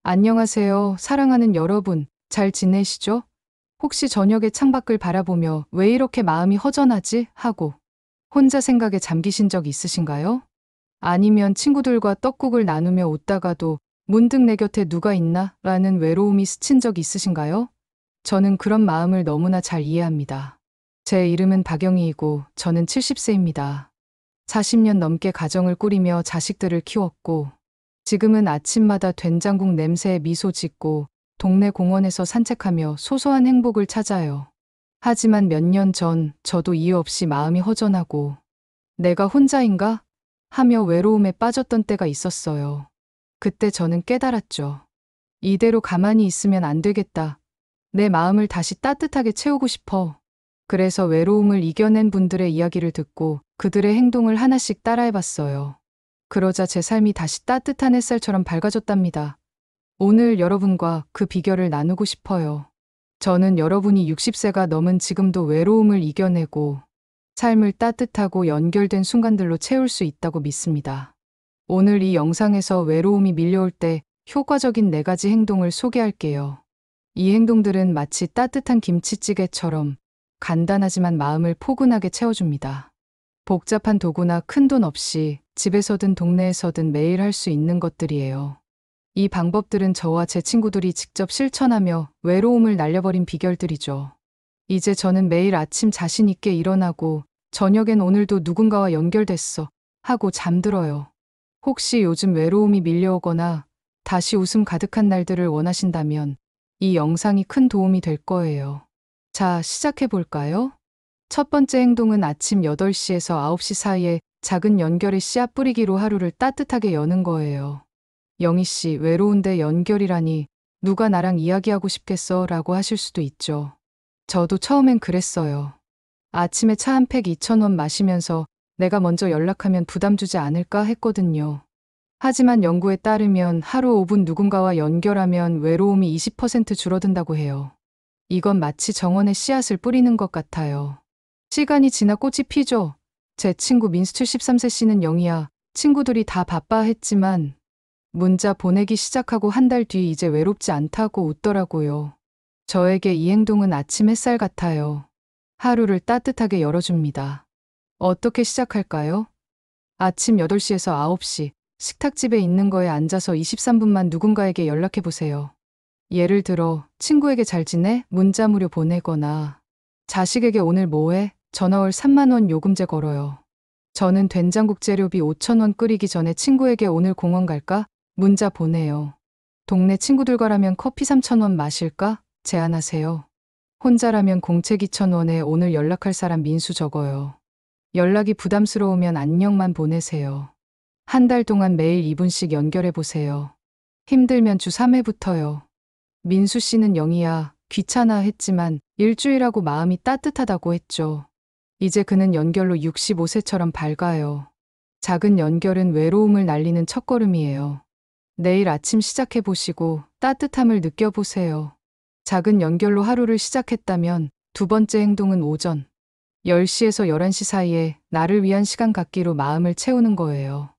안녕하세요. 사랑하는 여러분. 잘 지내시죠? 혹시 저녁에 창밖을 바라보며 왜 이렇게 마음이 허전하지? 하고 혼자 생각에 잠기신 적 있으신가요? 아니면 친구들과 떡국을 나누며 웃다가도 문득 내 곁에 누가 있나? 라는 외로움이 스친 적 있으신가요? 저는 그런 마음을 너무나 잘 이해합니다. 제 이름은 박영희이고 저는 70세입니다. 40년 넘게 가정을 꾸리며 자식들을 키웠고 지금은 아침마다 된장국 냄새에 미소 짓고 동네 공원에서 산책하며 소소한 행복을 찾아요. 하지만 몇 년 전 저도 이유 없이 마음이 허전하고 내가 혼자인가? 하며 외로움에 빠졌던 때가 있었어요. 그때 저는 깨달았죠. 이대로 가만히 있으면 안 되겠다. 내 마음을 다시 따뜻하게 채우고 싶어. 그래서 외로움을 이겨낸 분들의 이야기를 듣고 그들의 행동을 하나씩 따라해봤어요. 그러자 제 삶이 다시 따뜻한 햇살처럼 밝아졌답니다. 오늘 여러분과 그 비결을 나누고 싶어요. 저는 여러분이 60세가 넘은 지금도 외로움을 이겨내고 삶을 따뜻하고 연결된 순간들로 채울 수 있다고 믿습니다. 오늘 이 영상에서 외로움이 밀려올 때 효과적인 4가지 행동을 소개할게요. 이 행동들은 마치 따뜻한 김치찌개처럼 간단하지만 마음을 포근하게 채워줍니다. 복잡한 도구나 큰돈 없이 집에서든 동네에서든 매일 할 수 있는 것들이에요. 이 방법들은 저와 제 친구들이 직접 실천하며 외로움을 날려버린 비결들이죠. 이제 저는 매일 아침 자신 있게 일어나고 저녁엔 오늘도 누군가와 연결됐어 하고 잠들어요. 혹시 요즘 외로움이 밀려오거나 다시 웃음 가득한 날들을 원하신다면 이 영상이 큰 도움이 될 거예요. 자, 시작해 볼까요? 첫 번째 행동은 아침 8시에서 9시 사이에 작은 연결의 씨앗 뿌리기로 하루를 따뜻하게 여는 거예요. 영희 씨, 외로운데 연결이라니 누가 나랑 이야기하고 싶겠어? 라고 하실 수도 있죠. 저도 처음엔 그랬어요. 아침에 차 한 팩 2,000원 마시면서 내가 먼저 연락하면 부담 주지 않을까 했거든요. 하지만 연구에 따르면 하루 5분 누군가와 연결하면 외로움이 20% 줄어든다고 해요. 이건 마치 정원에 씨앗을 뿌리는 것 같아요. 시간이 지나 꽃이 피죠. 제 친구 민수 73세 씨는 영희야, 친구들이 다 바빠 했지만 문자 보내기 시작하고 한 달 뒤 이제 외롭지 않다고 웃더라고요. 저에게 이 행동은 아침 햇살 같아요. 하루를 따뜻하게 열어줍니다. 어떻게 시작할까요? 아침 8시에서 9시, 식탁집에 있는 거에 앉아서 23분만 누군가에게 연락해보세요. 예를 들어, 친구에게 잘 지내? 문자 무료 보내거나, 자식에게 오늘 뭐해? 전화월 3만 원 요금제 걸어요. 저는 된장국 재료비 5,000원 끓이기 전에 친구에게 오늘 공원 갈까? 문자 보내요. 동네 친구들과라면 커피 3,000원 마실까? 제안하세요. 혼자라면 공책 2,000원에 오늘 연락할 사람 민수 적어요. 연락이 부담스러우면 안녕만 보내세요. 한 달 동안 매일 2분씩 연결해보세요. 힘들면 주 3회부터요. 민수 씨는 영희야, 귀찮아 했지만 일주일하고 마음이 따뜻하다고 했죠. 이제 그는 연결로 65세처럼 밝아요. 작은 연결은 외로움을 날리는 첫걸음이에요. 내일 아침 시작해보시고 따뜻함을 느껴보세요. 작은 연결로 하루를 시작했다면 두 번째 행동은 오전 10시에서 11시 사이에 나를 위한 시간 갖기로 마음을 채우는 거예요.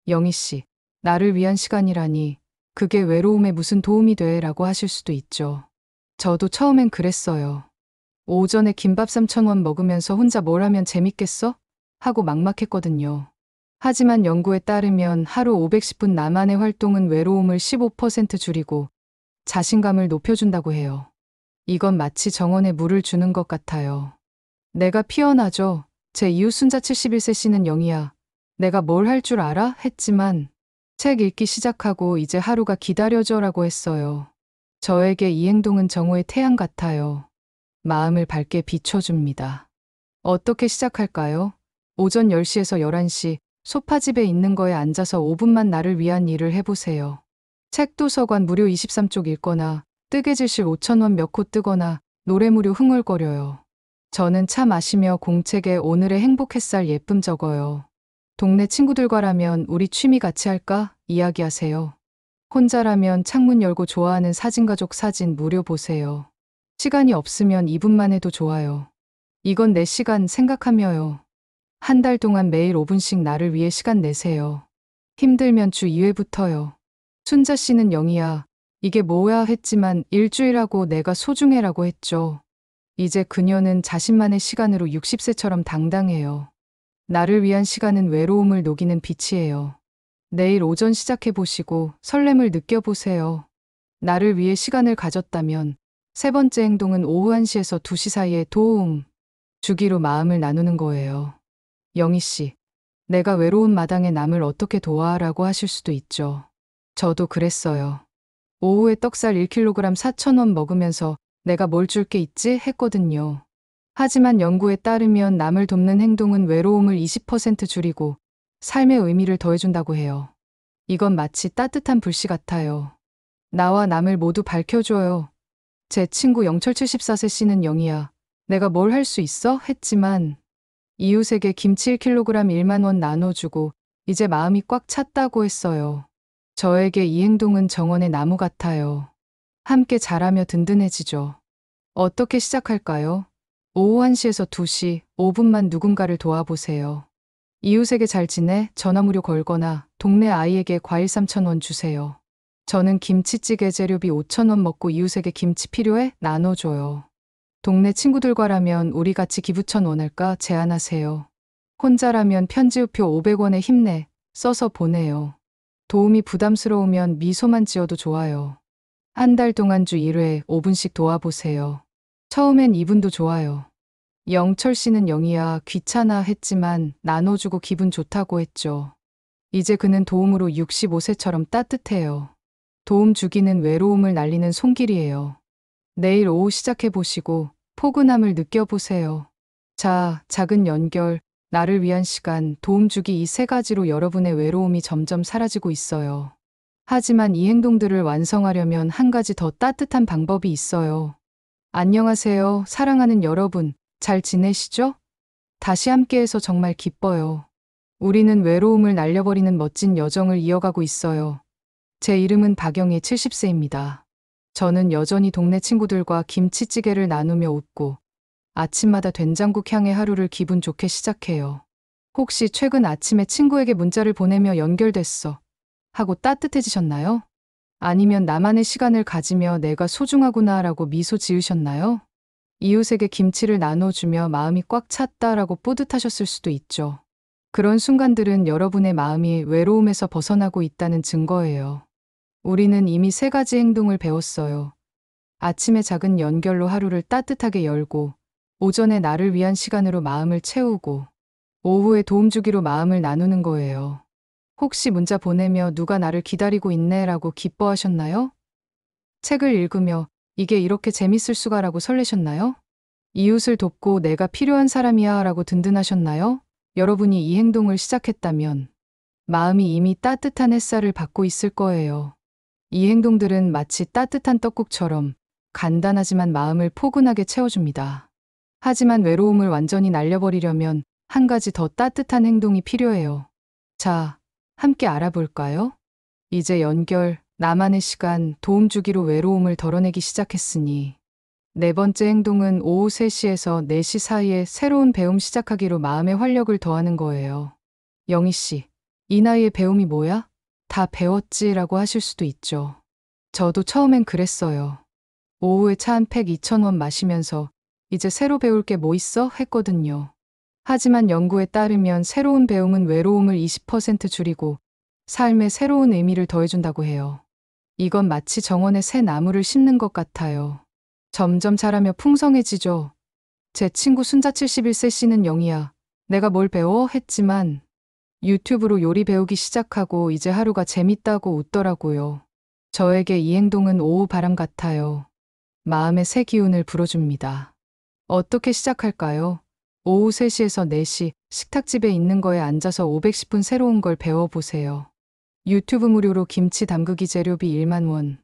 영희 씨, 나를 위한 시간이라니 그게 외로움에 무슨 도움이 돼? 라고 하실 수도 있죠. 저도 처음엔 그랬어요. 오전에 김밥 3,000원 먹으면서 혼자 뭘 하면 재밌겠어? 하고 막막했거든요. 하지만 연구에 따르면 하루 510분 나만의 활동은 외로움을 15% 줄이고 자신감을 높여준다고 해요. 이건 마치 정원에 물을 주는 것 같아요. 내가 피어나죠. 제 이웃 순자 71세 씨는 영희야, 내가 뭘 할 줄 알아? 했지만 책 읽기 시작하고 이제 하루가 기다려져 라고 했어요. 저에게 이 행동은 정오의 태양 같아요. 마음을 밝게 비춰줍니다. 어떻게 시작할까요? 오전 10시에서 11시 소파집에 있는 거에 앉아서 5분만 나를 위한 일을 해보세요. 책 도서관 무료 23쪽 읽거나 뜨개질실 5,000원 몇 코 뜨거나 노래 무료 흥얼거려요. 저는 차 마시며 공책에 오늘의 행복 햇살 예쁨 적어요. 동네 친구들과라면 우리 취미 같이 할까? 이야기하세요. 혼자라면 창문 열고 좋아하는 사진가족 사진 무료 보세요. 시간이 없으면 2분만 해도 좋아요. 이건 내 시간 생각하며요. 한 달 동안 매일 5분씩 나를 위해 시간 내세요. 힘들면 주 2회부터요. 순자 씨는 영희야, 이게 뭐야 했지만 일주일하고 내가 소중해라고 했죠. 이제 그녀는 자신만의 시간으로 60세처럼 당당해요. 나를 위한 시간은 외로움을 녹이는 빛이에요. 내일 오전 시작해보시고 설렘을 느껴보세요. 나를 위해 시간을 가졌다면 세 번째 행동은 오후 1시에서 2시 사이에 도움 주기로 마음을 나누는 거예요. 영희 씨, 내가 외로운 마당에 남을 어떻게 도와라고 하실 수도 있죠. 저도 그랬어요. 오후에 떡살 1kg 4,000원 먹으면서 내가 뭘 줄 게 있지 했거든요. 하지만 연구에 따르면 남을 돕는 행동은 외로움을 20% 줄이고 삶의 의미를 더해준다고 해요. 이건 마치 따뜻한 불씨 같아요. 나와 남을 모두 밝혀줘요. 제 친구 영철 74세 씨는 영희야, 내가 뭘 할 수 있어? 했지만 이웃에게 김치 1kg 1만 원 나눠주고 이제 마음이 꽉 찼다고 했어요. 저에게 이 행동은 정원의 나무 같아요. 함께 자라며 든든해지죠. 어떻게 시작할까요? 오후 1시에서 2시 5분만 누군가를 도와보세요. 이웃에게 잘 지내? 전화무료 걸거나 동네 아이에게 과일 3,000원 주세요. 저는 김치찌개 재료비 5,000원 먹고 이웃에게 김치 필요해? 나눠줘요. 동네 친구들과라면 우리 같이 기부천 원할까 제안하세요. 혼자라면 편지우표 500원에 힘내 써서 보내요. 도움이 부담스러우면 미소만 지어도 좋아요. 한 달 동안 주 1회 5분씩 도와보세요. 처음엔 2분도 좋아요. 영철 씨는 영희야 귀찮아 했지만 나눠주고 기분 좋다고 했죠. 이제 그는 도움으로 65세처럼 따뜻해요. 도움 주기는 외로움을 날리는 손길이에요. 내일 오후 시작해보시고 포근함을 느껴보세요. 자, 작은 연결, 나를 위한 시간, 도움 주기 이 세 가지로 여러분의 외로움이 점점 사라지고 있어요. 하지만 이 행동들을 완성하려면 한 가지 더 따뜻한 방법이 있어요. 안녕하세요, 사랑하는 여러분. 잘 지내시죠? 다시 함께해서 정말 기뻐요. 우리는 외로움을 날려버리는 멋진 여정을 이어가고 있어요. 제 이름은 박영희 70세입니다. 저는 여전히 동네 친구들과 김치찌개를 나누며 웃고 아침마다 된장국 향의 하루를 기분 좋게 시작해요. 혹시 최근 아침에 친구에게 문자를 보내며 연결됐어 하고 따뜻해지셨나요? 아니면 나만의 시간을 가지며 내가 소중하구나라고 미소 지으셨나요? 이웃에게 김치를 나눠주며 마음이 꽉 찼다라고 뿌듯하셨을 수도 있죠. 그런 순간들은 여러분의 마음이 외로움에서 벗어나고 있다는 증거예요. 우리는 이미 세 가지 행동을 배웠어요. 아침에 작은 연결로 하루를 따뜻하게 열고, 오전에 나를 위한 시간으로 마음을 채우고, 오후에 도움 주기로 마음을 나누는 거예요. 혹시 문자 보내며 누가 나를 기다리고 있네라고 기뻐하셨나요? 책을 읽으며 이게 이렇게 재밌을 수가라고 설레셨나요? 이웃을 돕고 내가 필요한 사람이야 라고 든든하셨나요? 여러분이 이 행동을 시작했다면 마음이 이미 따뜻한 햇살을 받고 있을 거예요. 이 행동들은 마치 따뜻한 떡국처럼 간단하지만 마음을 포근하게 채워줍니다. 하지만 외로움을 완전히 날려버리려면 한 가지 더 따뜻한 행동이 필요해요. 자, 함께 알아볼까요? 이제 연결, 나만의 시간, 도움 주기로 외로움을 덜어내기 시작했으니 네 번째 행동은 오후 3시에서 4시 사이에 새로운 배움 시작하기로 마음의 활력을 더하는 거예요. 영희 씨, 이 나이에 배움이 뭐야? 다 배웠지라고 하실 수도 있죠. 저도 처음엔 그랬어요. 오후에 차 한 팩 2,000원 마시면서 이제 새로 배울 게 뭐 있어? 했거든요. 하지만 연구에 따르면 새로운 배움은 외로움을 20% 줄이고 삶에 새로운 의미를 더해준다고 해요. 이건 마치 정원에 새 나무를 심는 것 같아요. 점점 자라며 풍성해지죠. 제 친구 순자 71세 씨는 영희야, 내가 뭘 배워? 했지만 유튜브로 요리 배우기 시작하고 이제 하루가 재밌다고 웃더라고요. 저에게 이 행동은 오후 바람 같아요. 마음의 새 기운을 불어줍니다. 어떻게 시작할까요? 오후 3시에서 4시 식탁집에 있는 거에 앉아서 510분 새로운 걸 배워보세요. 유튜브 무료로 김치 담그기 재료비 1만 원.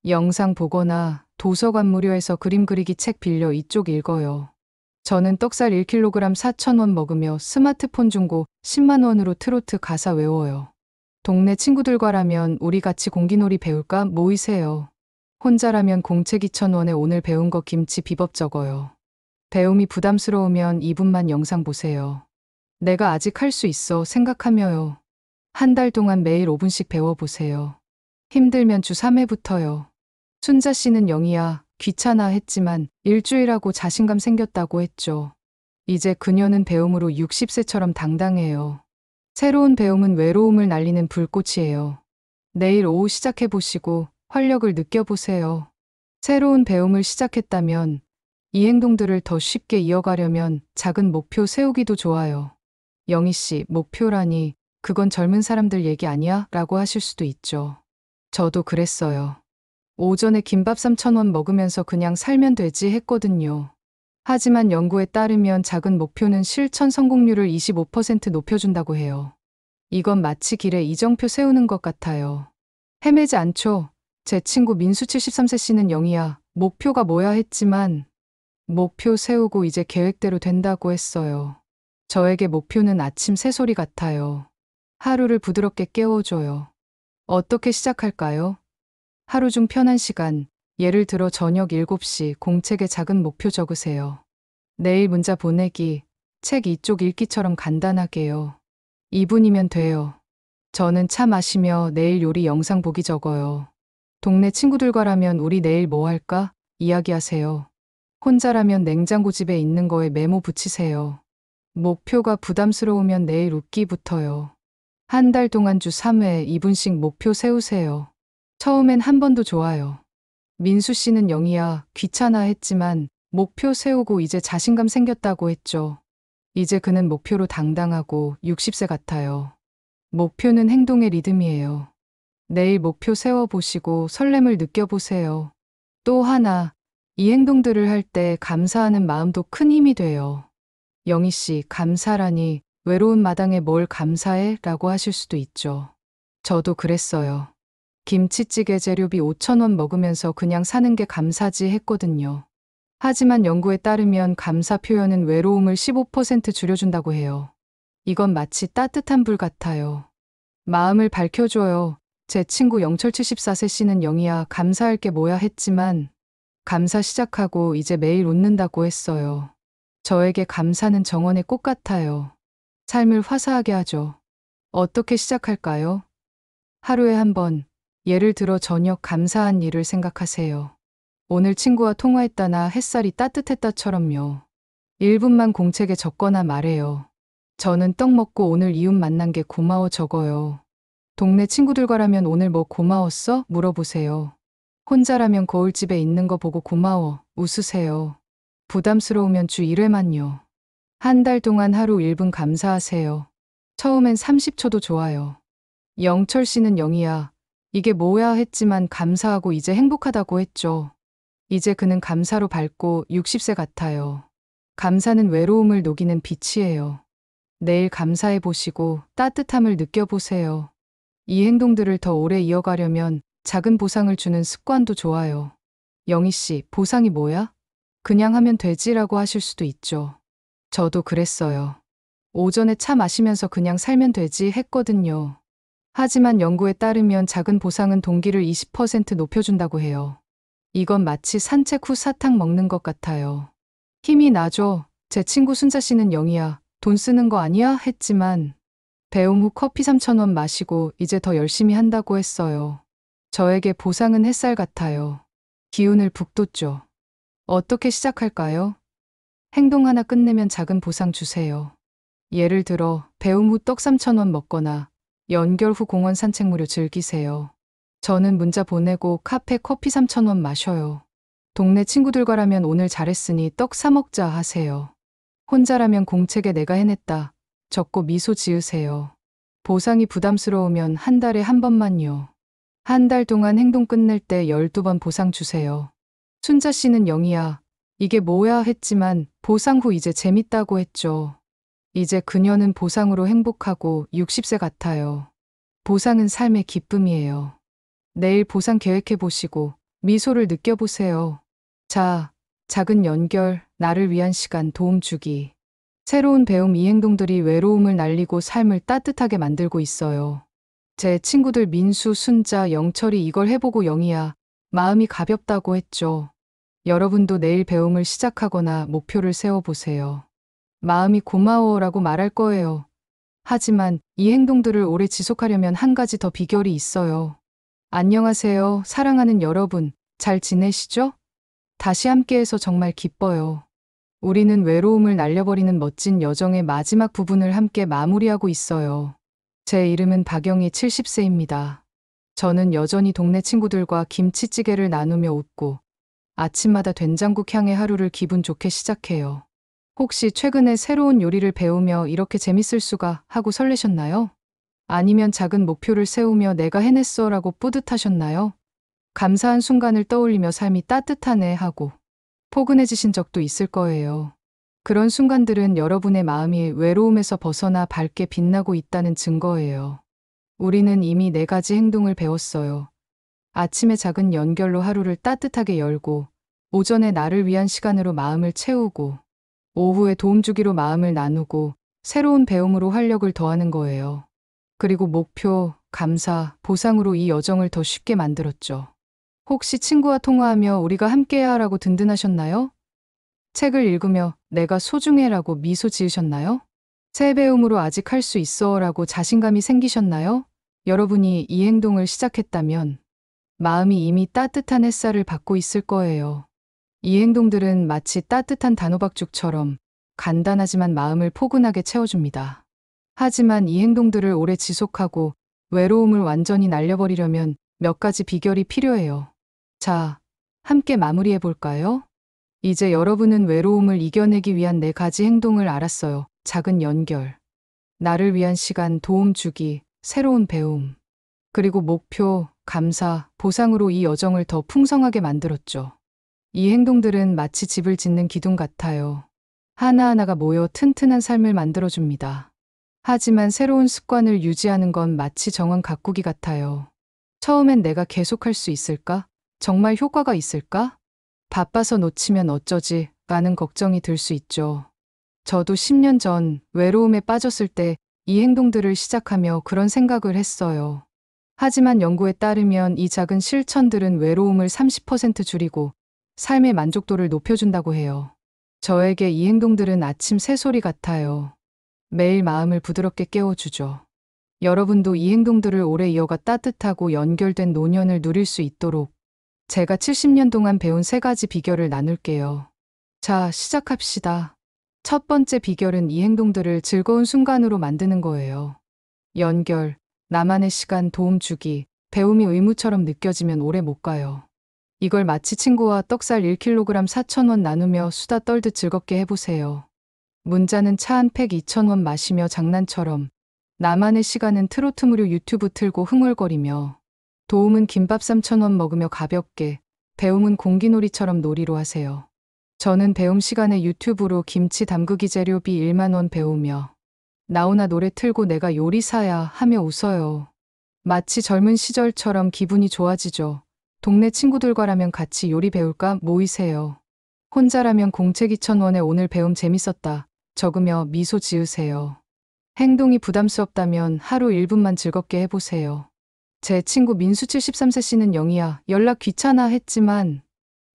영상 보거나 도서관 무료에서 그림 그리기 책 빌려 이쪽 읽어요. 저는 떡살 1kg 4,000원 먹으며 스마트폰 중고 10만 원으로 트로트 가사 외워요. 동네 친구들과라면 우리 같이 공기놀이 배울까 모이세요. 혼자라면 공책 2,000원에 오늘 배운 거 김치 비법 적어요. 배움이 부담스러우면 2분만 영상 보세요. 내가 아직 할 수 있어 생각하며요. 한 달 동안 매일 5분씩 배워보세요. 힘들면 주 3회부터요. 순자 씨는 영희야, 귀찮아 했지만 일주일하고 자신감 생겼다고 했죠. 이제 그녀는 배움으로 60세처럼 당당해요. 새로운 배움은 외로움을 날리는 불꽃이에요. 내일 오후 시작해보시고 활력을 느껴보세요. 새로운 배움을 시작했다면 이 행동들을 더 쉽게 이어가려면 작은 목표 세우기도 좋아요. 영희 씨, 목표라니 그건 젊은 사람들 얘기 아니야? 라고 하실 수도 있죠. 저도 그랬어요. 오전에 김밥 3,000원 먹으면서 그냥 살면 되지 했거든요. 하지만 연구에 따르면 작은 목표는 실천 성공률을 25% 높여준다고 해요. 이건 마치 길에 이정표 세우는 것 같아요. 헤매지 않죠? 제 친구 민수 73세 씨는 영희야, 목표가 뭐야 했지만 목표 세우고 이제 계획대로 된다고 했어요. 저에게 목표는 아침 새소리 같아요. 하루를 부드럽게 깨워줘요. 어떻게 시작할까요? 하루 중 편한 시간, 예를 들어 저녁 7시 공책에 작은 목표 적으세요. 내일 문자 보내기, 책 이쪽 읽기처럼 간단하게요. 2분이면 돼요. 저는 차 마시며 내일 요리 영상 보기 적어요. 동네 친구들과라면 우리 내일 뭐 할까? 이야기하세요. 혼자라면 냉장고 집에 있는 거에 메모 붙이세요. 목표가 부담스러우면 내일 웃기부터요. 한 달 동안 주 3회 2분씩 목표 세우세요. 처음엔 한 번도 좋아요. 민수 씨는 영희야, 귀찮아 했지만 목표 세우고 이제 자신감 생겼다고 했죠. 이제 그는 목표로 당당하고 60세 같아요. 목표는 행동의 리듬이에요. 내일 목표 세워보시고 설렘을 느껴보세요. 또 하나, 이 행동들을 할 때 감사하는 마음도 큰 힘이 돼요. 영희 씨, 감사라니 외로운 마당에 뭘 감사해? 라고 하실 수도 있죠. 저도 그랬어요. 김치찌개 재료비 5,000원 먹으면서 그냥 사는 게 감사지 했거든요. 하지만 연구에 따르면 감사 표현은 외로움을 15% 줄여준다고 해요. 이건 마치 따뜻한 불 같아요. 마음을 밝혀줘요. 제 친구 영철 74세 씨는 영희야, 감사할 게 뭐야 했지만 감사 시작하고 이제 매일 웃는다고 했어요. 저에게 감사는 정원의 꽃 같아요. 삶을 화사하게 하죠. 어떻게 시작할까요? 하루에 한 번, 예를 들어 저녁 감사한 일을 생각하세요. 오늘 친구와 통화했다나 햇살이 따뜻했다처럼요. 1분만 공책에 적거나 말해요. 저는 떡 먹고 오늘 이웃 만난 게 고마워 적어요. 동네 친구들과라면 오늘 뭐 고마웠어? 물어보세요. 혼자라면 거울집에 있는 거 보고 고마워, 웃으세요. 부담스러우면 주 1회만요. 한 달 동안 하루 1분 감사하세요. 처음엔 30초도 좋아요. 영철 씨는 영희야, 이게 뭐야 했지만 감사하고 이제 행복하다고 했죠. 이제 그는 감사로 밝고 60세 같아요. 감사는 외로움을 녹이는 빛이에요. 내일 감사해 보시고 따뜻함을 느껴보세요. 이 행동들을 더 오래 이어가려면 작은 보상을 주는 습관도 좋아요. 영희 씨, 보상이 뭐야? 그냥 하면 되지라고 하실 수도 있죠. 저도 그랬어요. 오전에 차 마시면서 그냥 살면 되지 했거든요. 하지만 연구에 따르면 작은 보상은 동기를 20% 높여준다고 해요. 이건 마치 산책 후 사탕 먹는 것 같아요. 힘이 나죠. 제 친구 순자 씨는 영희야, 돈 쓰는 거 아니야? 했지만 배움 후 커피 3,000원 마시고 이제 더 열심히 한다고 했어요. 저에게 보상은 햇살 같아요. 기운을 북돋죠. 어떻게 시작할까요? 행동 하나 끝내면 작은 보상 주세요. 예를 들어 배움 후 떡 3,000원 먹거나 연결 후 공원 산책 무료 즐기세요. 저는 문자 보내고 카페 커피 3,000원 마셔요. 동네 친구들과라면 오늘 잘했으니 떡 사 먹자 하세요. 혼자라면 공책에 내가 해냈다 적고 미소 지으세요. 보상이 부담스러우면 한 달에 한 번만요. 한 달 동안 행동 끝낼 때 12번 보상 주세요. 순자 씨는 영희야, 이게 뭐야 했지만 보상 후 이제 재밌다고 했죠. 이제 그녀는 보상으로 행복하고 60세 같아요. 보상은 삶의 기쁨이에요. 내일 보상 계획해 보시고 미소를 느껴보세요. 자, 작은 연결, 나를 위한 시간 도움 주기. 새로운 배움 이 행동들이 외로움을 날리고 삶을 따뜻하게 만들고 있어요. 제 친구들 민수, 순자, 영철이 이걸 해보고 영희야, 마음이 가볍다고 했죠. 여러분도 내일 배움을 시작하거나 목표를 세워보세요. 마음이 고마워라고 말할 거예요. 하지만 이 행동들을 오래 지속하려면 한 가지 더 비결이 있어요. 안녕하세요, 사랑하는 여러분. 잘 지내시죠? 다시 함께해서 정말 기뻐요. 우리는 외로움을 날려버리는 멋진 여정의 마지막 부분을 함께 마무리하고 있어요. 제 이름은 박영희 70세입니다. 저는 여전히 동네 친구들과 김치찌개를 나누며 웃고 아침마다 된장국 향의 하루를 기분 좋게 시작해요. 혹시 최근에 새로운 요리를 배우며 이렇게 재밌을 수가 하고 설레셨나요? 아니면 작은 목표를 세우며 내가 해냈어라고 뿌듯하셨나요? 감사한 순간을 떠올리며 삶이 따뜻하네 하고 포근해지신 적도 있을 거예요. 그런 순간들은 여러분의 마음이 외로움에서 벗어나 밝게 빛나고 있다는 증거예요. 우리는 이미 4가지 행동을 배웠어요. 아침에 작은 연결로 하루를 따뜻하게 열고, 오전에 나를 위한 시간으로 마음을 채우고, 오후에 도움 주기로 마음을 나누고, 새로운 배움으로 활력을 더하는 거예요. 그리고 목표, 감사, 보상으로 이 여정을 더 쉽게 만들었죠. 혹시 친구와 통화하며 우리가 함께해야 하라고 든든하셨나요? 책을 읽으며 내가 소중해라고 미소 지으셨나요? 새 배움으로 아직 할 수 있어라고 자신감이 생기셨나요? 여러분이 이 행동을 시작했다면 마음이 이미 따뜻한 햇살을 받고 있을 거예요. 이 행동들은 마치 따뜻한 단호박죽처럼 간단하지만 마음을 포근하게 채워줍니다. 하지만 이 행동들을 오래 지속하고 외로움을 완전히 날려버리려면 몇 가지 비결이 필요해요. 자, 함께 마무리해 볼까요? 이제 여러분은 외로움을 이겨내기 위한 4가지 행동을 알았어요. 작은 연결, 나를 위한 시간, 도움 주기, 새로운 배움, 그리고 목표, 감사, 보상으로 이 여정을 더 풍성하게 만들었죠. 이 행동들은 마치 집을 짓는 기둥 같아요. 하나하나가 모여 튼튼한 삶을 만들어줍니다. 하지만 새로운 습관을 유지하는 건 마치 정원 가꾸기 같아요. 처음엔 내가 계속할 수 있을까? 정말 효과가 있을까? 바빠서 놓치면 어쩌지? 라는 걱정이 들 수 있죠. 저도 10년 전 외로움에 빠졌을 때 이 행동들을 시작하며 그런 생각을 했어요. 하지만 연구에 따르면 이 작은 실천들은 외로움을 30% 줄이고 삶의 만족도를 높여준다고 해요. 저에게 이 행동들은 아침 새소리 같아요. 매일 마음을 부드럽게 깨워주죠. 여러분도 이 행동들을 오래 이어가 따뜻하고 연결된 노년을 누릴 수 있도록 제가 70년 동안 배운 3가지 비결을 나눌게요. 자, 시작합시다. 첫 번째 비결은 이 행동들을 즐거운 순간으로 만드는 거예요. 연결, 나만의 시간, 도움 주기, 배움이 의무처럼 느껴지면 오래 못 가요. 이걸 마치 친구와 떡살 1kg 4,000원 나누며 수다 떨듯 즐겁게 해보세요. 문자는 차 한 팩 2,000원 마시며 장난처럼, 나만의 시간은 트로트 무료 유튜브 틀고 흥얼거리며, 도움은 김밥 3,000원 먹으며 가볍게, 배움은 공기놀이처럼 놀이로 하세요. 저는 배움 시간에 유튜브로 김치 담그기 재료비 1만 원 배우며, 나오나 노래 틀고 내가 요리사야 하며 웃어요. 마치 젊은 시절처럼 기분이 좋아지죠. 동네 친구들과라면 같이 요리 배울까 모이세요. 혼자라면 공책 2,000원에 오늘 배움 재밌었다 적으며 미소 지으세요. 행동이 부담스럽다면 하루 1분만 즐겁게 해보세요. 제 친구 민수 73세 씨는 영희야, 연락 귀찮아 했지만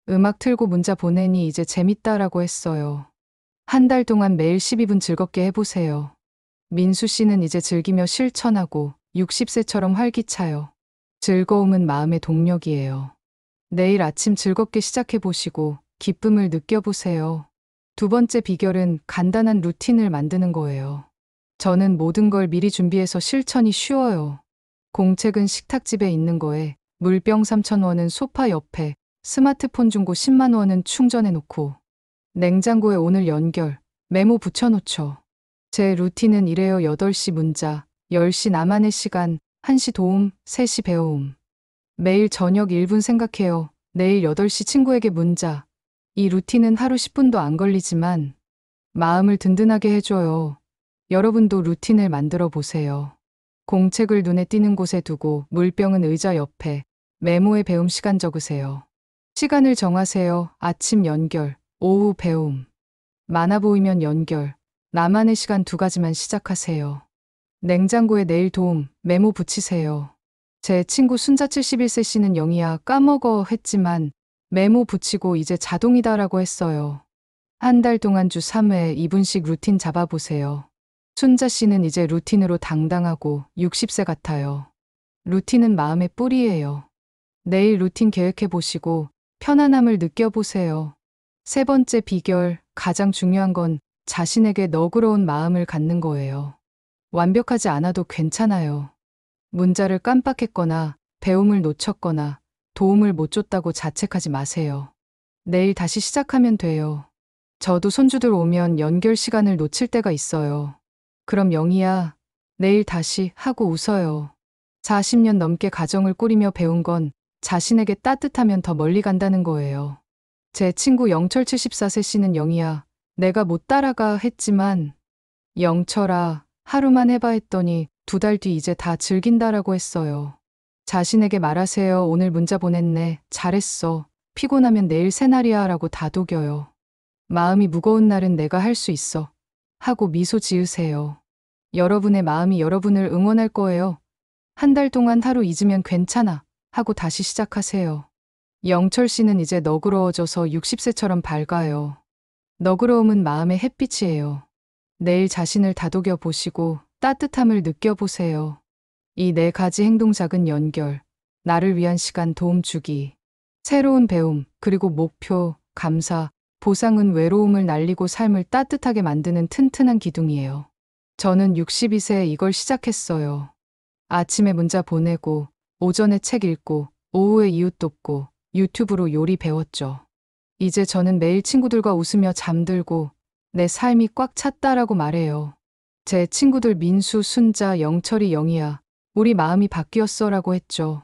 음악 틀고 문자 보내니 이제 재밌다라고 했어요. 한 달 동안 매일 12분 즐겁게 해보세요. 민수 씨는 이제 즐기며 실천하고 60세처럼 활기차요. 즐거움은 마음의 동력이에요. 내일 아침 즐겁게 시작해보시고 기쁨을 느껴보세요. 두 번째 비결은 간단한 루틴을 만드는 거예요. 저는 모든 걸 미리 준비해서 실천이 쉬워요. 공책은 식탁집에 있는 거에, 물병 3,000원은 소파 옆에, 스마트폰 중고 10만 원은 충전해 놓고, 냉장고에 오늘 연결, 메모 붙여놓죠. 제 루틴은 이래요. 8시 문자, 10시 나만의 시간, 1시 도움, 3시 배움. 매일 저녁 1분 생각해요. 내일 8시 친구에게 문자. 이 루틴은 하루 10분도 안 걸리지만 마음을 든든하게 해줘요. 여러분도 루틴을 만들어 보세요. 공책을 눈에 띄는 곳에 두고 물병은 의자 옆에, 메모에 배움 시간 적으세요. 시간을 정하세요. 아침 연결, 오후 배움. 많아 보이면 연결, 나만의 시간 2가지만 시작하세요. 냉장고에 내일 도움, 메모 붙이세요. 제 친구 순자 71세 씨는 영희야 까먹어 했지만 메모 붙이고 이제 자동이다라고 했어요. 한 달 동안 주 3회 2분씩 루틴 잡아보세요. 순자 씨는 이제 루틴으로 당당하고 60세 같아요. 루틴은 마음의 뿌리예요. 내일 루틴 계획해 보시고 편안함을 느껴보세요. 세 번째 비결, 가장 중요한 건 자신에게 너그러운 마음을 갖는 거예요. 완벽하지 않아도 괜찮아요. 문자를 깜빡했거나 배움을 놓쳤거나 도움을 못 줬다고 자책하지 마세요. 내일 다시 시작하면 돼요. 저도 손주들 오면 연결 시간을 놓칠 때가 있어요. 그럼 영희야, 내일 다시 하고 웃어요. 40년 넘게 가정을 꾸리며 배운 건 자신에게 따뜻하면 더 멀리 간다는 거예요. 제 친구 영철 74세 씨는 영희야, 내가 못 따라가 했지만 영철아, 하루만 해봐 했더니 2달 뒤 이제 다 즐긴다라고 했어요. 자신에게 말하세요. 오늘 문자 보냈네. 잘했어. 피곤하면 내일 새날이야 라고 다독여요. 마음이 무거운 날은 내가 할 수 있어. 하고 미소 지으세요. 여러분의 마음이 여러분을 응원할 거예요. 한 달 동안 하루 잊으면 괜찮아. 하고 다시 시작하세요. 영철 씨는 이제 너그러워져서 60세처럼 밝아요. 너그러움은 마음의 햇빛이에요. 내일 자신을 다독여 보시고 따뜻함을 느껴보세요. 이 4가지 행동 작은 연결, 나를 위한 시간 도움 주기, 새로운 배움, 그리고 목표, 감사, 보상은 외로움을 날리고 삶을 따뜻하게 만드는 튼튼한 기둥이에요. 저는 62세에 이걸 시작했어요. 아침에 문자 보내고, 오전에 책 읽고, 오후에 이웃 돕고, 유튜브로 요리 배웠죠. 이제 저는 매일 친구들과 웃으며 잠들고, 내 삶이 꽉 찼다라고 말해요. 제 친구들 민수, 순자, 영철이, 영희야, 우리 마음이 바뀌었어라고 했죠.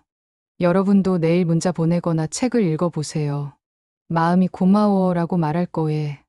여러분도 내일 문자 보내거나 책을 읽어보세요. 마음이 고마워라고 말할 거에